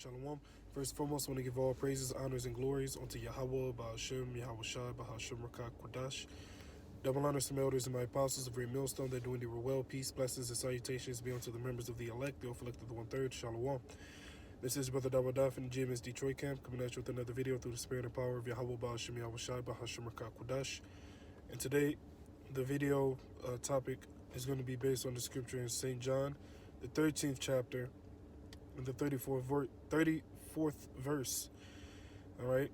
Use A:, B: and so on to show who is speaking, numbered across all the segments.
A: Shalom. First and foremost, I want to give all praises, honors, and glories unto YAHAWAH, BaHaShem, YAHAWASHI, BaHaShem, RAWCHAA, QADASAH. Double honors to my elders and my apostles of Great Milestone. They're doing the well. Peace, blessings, and salutations be unto the members of the elect, the elect of the one-third. Shalom. This is Brother Dawada from the GMS Detroit camp, coming at you with another video through the spirit and power of YAHAWAH, BaHaShem, YAHAWASHI, BaHaShem, RAWCHAA, QADASAH. And today, the video topic is going to be based on the scripture in St. John, the 13th chapter, and the 34th verse. All right,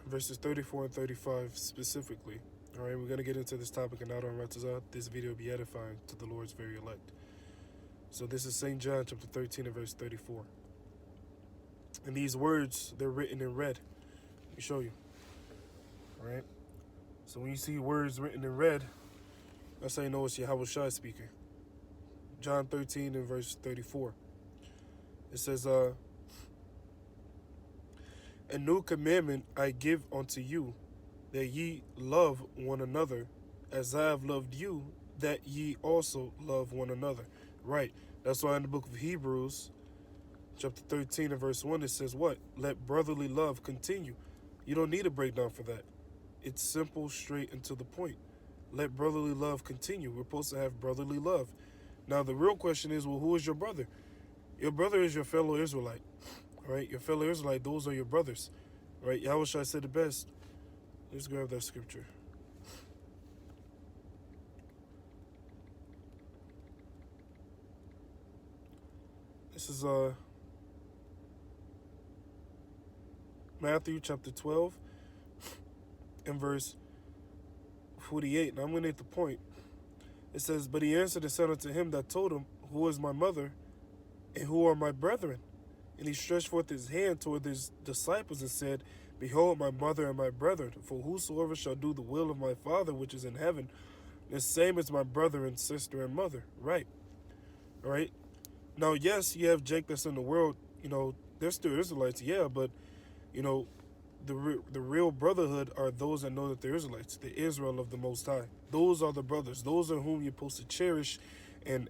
A: verses 34 and 35 specifically. All right, we're going to get into this topic, and out on RAWCHAA, this video will be edifying to the Lord's very elect. So this is St. John chapter 13 and verse 34. And these words, they're written in red. Let me show you. All right. So when you see words written in red, that's how you know it's Yahawashi speaking. John 13 and verse 34. It says, A new commandment I give unto you, that ye love one another, as I have loved you, that ye also love one another. Right. That's why in the book of Hebrews, chapter 13 and verse 1, it says what? Let brotherly love continue. You don't need a breakdown for that. It's simple, straight, and to the point. Let brotherly love continue. We're supposed to have brotherly love. Now, the real question is, well, who is your brother? Your brother is your fellow Israelite. All right? Your fellow Israelite, those are your brothers. All right? Yahawashi said the best. Let's grab that scripture. This is Matthew chapter 12 and verse 48. Now I'm going to hit the point. It says, But he answered and said unto him that told him, Who is my mother, and who are my brethren? And he stretched forth his hand toward his disciples and said, Behold, my mother and my brethren, for whosoever shall do the will of my Father which is in heaven, the same as my brother and sister and mother. Right. All right. Now, yes, you have Jake that's in the world. You know, they're still Israelites, yeah, but, you know, the real brotherhood are those that know that they're Israelites, the Israel of the Most High. Those are the brothers. Those are whom you're supposed to cherish and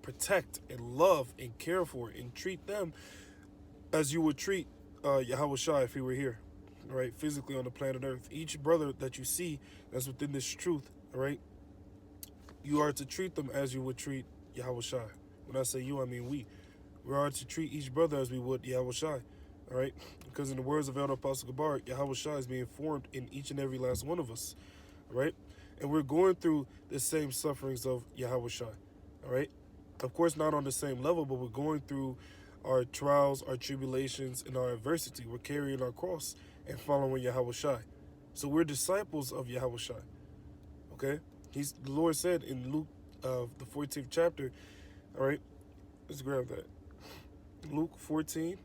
A: protect and love and care for and treat them as you would treat Yahawashi if he were here, all right, physically on the planet Earth. Each brother that you see that's within this truth, all right, you are to treat them as you would treat Yahawashi. When I say you, I mean we. We are to treat each brother as we would Yahawashi. All right, because in the words of Elder Apostle Gabar, Yahawashi is being formed in each and every last one of us. All right, and we're going through the same sufferings of Yahawashi. All right, of course, not on the same level, but we're going through our trials, our tribulations, and our adversity. We're carrying our cross and following Yahawashi. So we're disciples of Yahawashi. Okay, the Lord said in Luke, the 14th chapter. All right, let's grab that. Luke 14.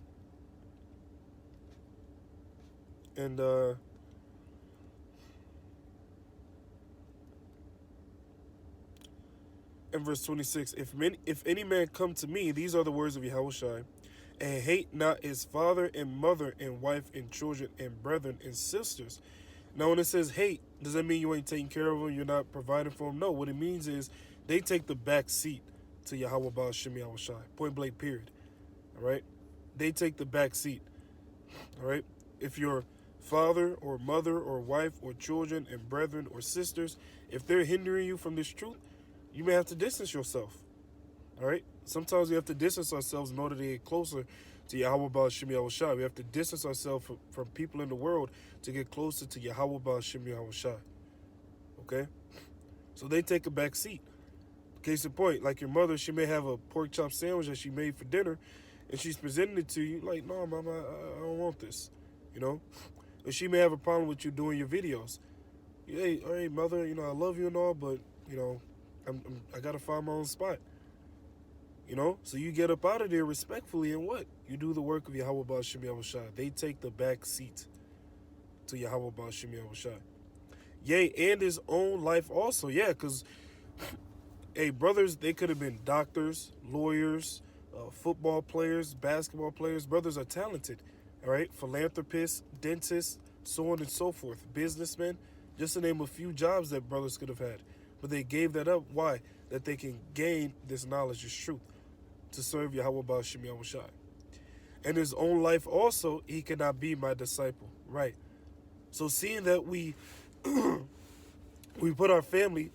A: And in verse 26, if any man come to me, these are the words of Yahawashi, and hate not his father and mother and wife and children and brethren and sisters. Now, when it says hate, does that mean you ain't taking care of them? You're not providing for them? No, what it means is they take the back seat to YAHAWAH, BaHaShem, YAHAWASHI. Point blank, period. All right? They take the back seat. All right? If your father or mother or wife or children and brethren or sisters, if they're hindering you from this truth, you may have to distance yourself. All right? Sometimes we have to distance ourselves in order to get closer to YAHAWAH, BaHaShem, YAHAWASHI. We have to distance ourselves from people in the world to get closer to YAHAWAH, BaHaShem, YAHAWASHI. Okay? So they take a back seat. Case in point, like your mother, she may have a pork chop sandwich that she made for dinner, and she's presenting it to you like, no, mama, I don't want this, you know? Or she may have a problem with you doing your videos. Hey, mother, you know, I love you and all, but, you know, I got to find my own spot. You know? So you get up out of there respectfully, and what? You do the work of YAHAWAH, BaHaShem, YAHAWASHI. They take the back seat to YAHAWAH, BaHaShem, YAHAWASHI. Yea, and his own life also. Yeah, because... Hey, brothers, they could have been doctors, lawyers, football players, basketball players. Brothers are talented, all right? Philanthropists, dentists, so on and so forth. Businessmen, just to name a few jobs that brothers could have had. But they gave that up. Why? That they can gain this knowledge, this truth, to serve YAHAWAH, BaHaShem, YAHAWASHI. and his own life also, he cannot be my disciple. Right. So seeing that we we put our family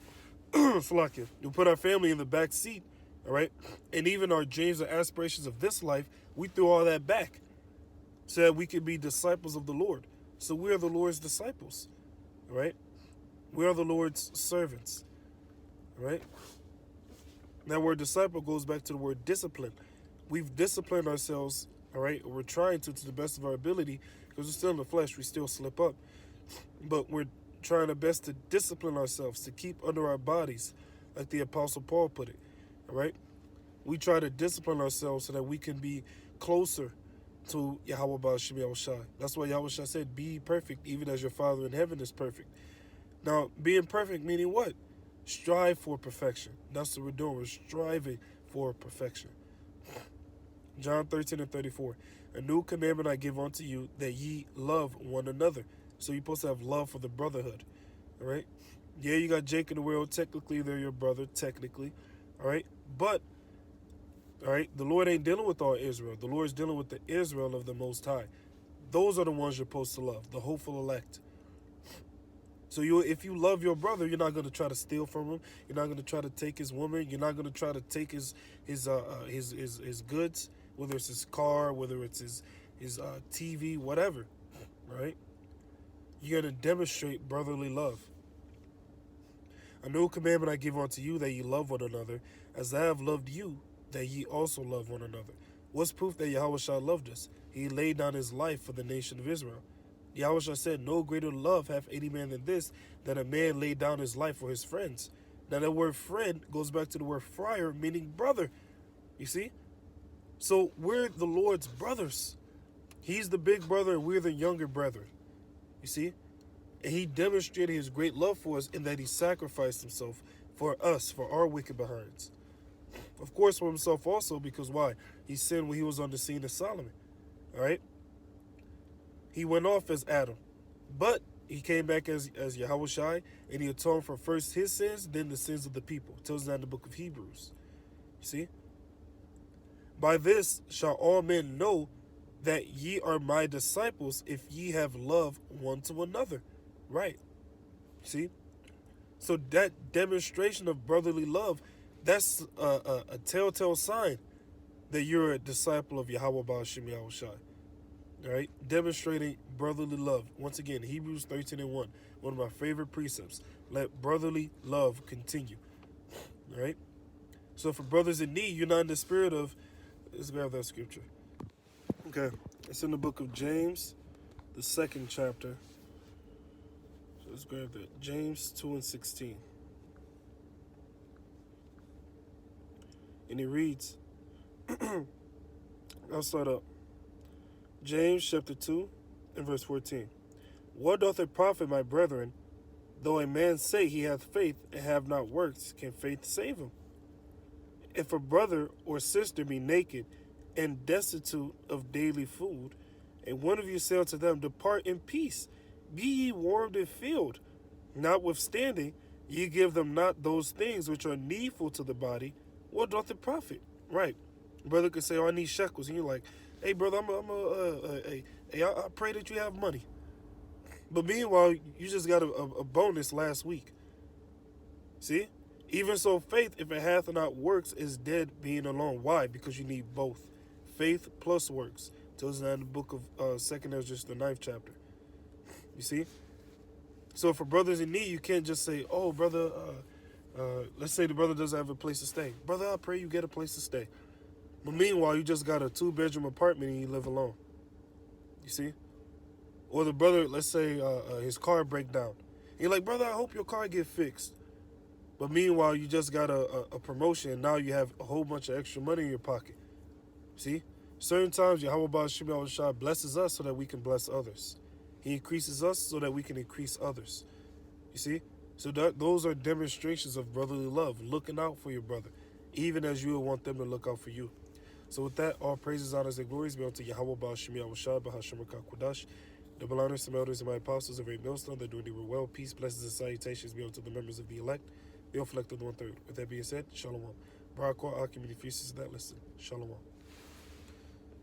A: Salakia, we put our family in the back seat, all right, and even our dreams and aspirations of this life, we threw all that back so that we could be disciples of the Lord. So we are the Lord's disciples, all right? We are the Lord's servants, all right? That word disciple goes back to the word discipline. We've disciplined ourselves, all right? We're trying to the best of our ability, because we're still in the flesh, we still slip up. But we're trying our best to discipline ourselves, to keep under our bodies, like the Apostle Paul put it, all right? We try to discipline ourselves so that we can be closer to YAHAWASHI. That's why Yahawashi said, be perfect, even as your Father in heaven is perfect. Now, being perfect meaning what? Strive for perfection. That's what we're doing. We're striving for perfection. John 13:34. A new commandment I give unto you, that ye love one another. So you're supposed to have love for the brotherhood. All right? Yeah, you got Jake in the world. Technically, they're your brother. Technically. All right? But, all right, the Lord ain't dealing with all Israel. The Lord's dealing with the Israel of the Most High. Those are the ones you're supposed to love, the hopeful elect. So if you love your brother, you're not going to try to steal from him. You're not going to try to take his woman. You're not going to try to take his goods, whether it's his car, whether it's his TV, whatever, right? You're going to demonstrate brotherly love. A new commandment I give unto you, that ye love one another, as I have loved you, that ye also love one another. What's proof that Yahawashi loved us? He laid down his life for the nation of Israel. Yahawashi said, no greater love hath any man than this, that a man laid down his life for his friends. Now that word friend goes back to the word friar, meaning brother. You see? So we're the Lord's brothers. He's the big brother and we're the younger brother. You see? And he demonstrated his great love for us in that he sacrificed himself for us, for our wicked behinds. Of course, for himself also, because why? He sinned when he was on the scene of Solomon. All right? He went off as Adam. But he came back as Yahawashi, and he atoned for first his sins, then the sins of the people. It tells us that in the book of Hebrews. You see? By this shall all men know that ye are my disciples, if ye have love one to another. Right. See? So that demonstration of brotherly love, that's a telltale sign that you're a disciple of Yahweh Ba'ashim Yahushai. All right? Demonstrating brotherly love. Once again, Hebrews 13:1, one of my favorite precepts. Let brotherly love continue. All right? So for brothers in need, you're not in the spirit of... Let's grab that scripture. Okay. It's in the book of James, the 2nd chapter. So let's grab that. James 2:16. And it reads, I'll start up. James chapter 2 and verse 14. What doth it profit, my brethren, though a man say he hath faith and have not works? Can faith save him? If a brother or sister be naked and destitute of daily food, and one of you say unto them, depart in peace, be ye warmed and filled, notwithstanding ye give them not those things which are needful to the body, what doth it profit? Right. Brother could say, oh, I need shekels. And you're like, hey, brother, I pray that you have money. But meanwhile, you just got a bonus last week. See? Even so, faith, if it hath not works, is dead being alone. Why? Because you need both. Faith plus works. It tells us that in the book of 2nd Ezra, the 9th chapter. You see? So for brothers in need, you can't just say, oh, brother, let's say the brother doesn't have a place to stay. Brother, I pray you get a place to stay. But meanwhile, you just got a 2-bedroom apartment and you live alone. You see? Or the brother, let's say his car break down. And you're like, brother, I hope your car get fixed. But meanwhile, you just got a promotion and now you have a whole bunch of extra money in your pocket. See? Certain times, Yahweh Ba'ashim Yahushua blesses us so that we can bless others. He increases us so that we can increase others. You see? So those are demonstrations of brotherly love, looking out for your brother, even as you would want them to look out for you. So with that, all praises, honors, and glories be unto Yahweh Ba'ashim Yahushua, B'Hashem Rakah Kodash. Double honors to my elders and my apostles of Great Milestone, that doing the well. Peace, blessings, and salutations be unto the members of the elect, the elect of the 1/3. With that being said, Shalom. RAWCHAA, our community feasts that listen. Shalom.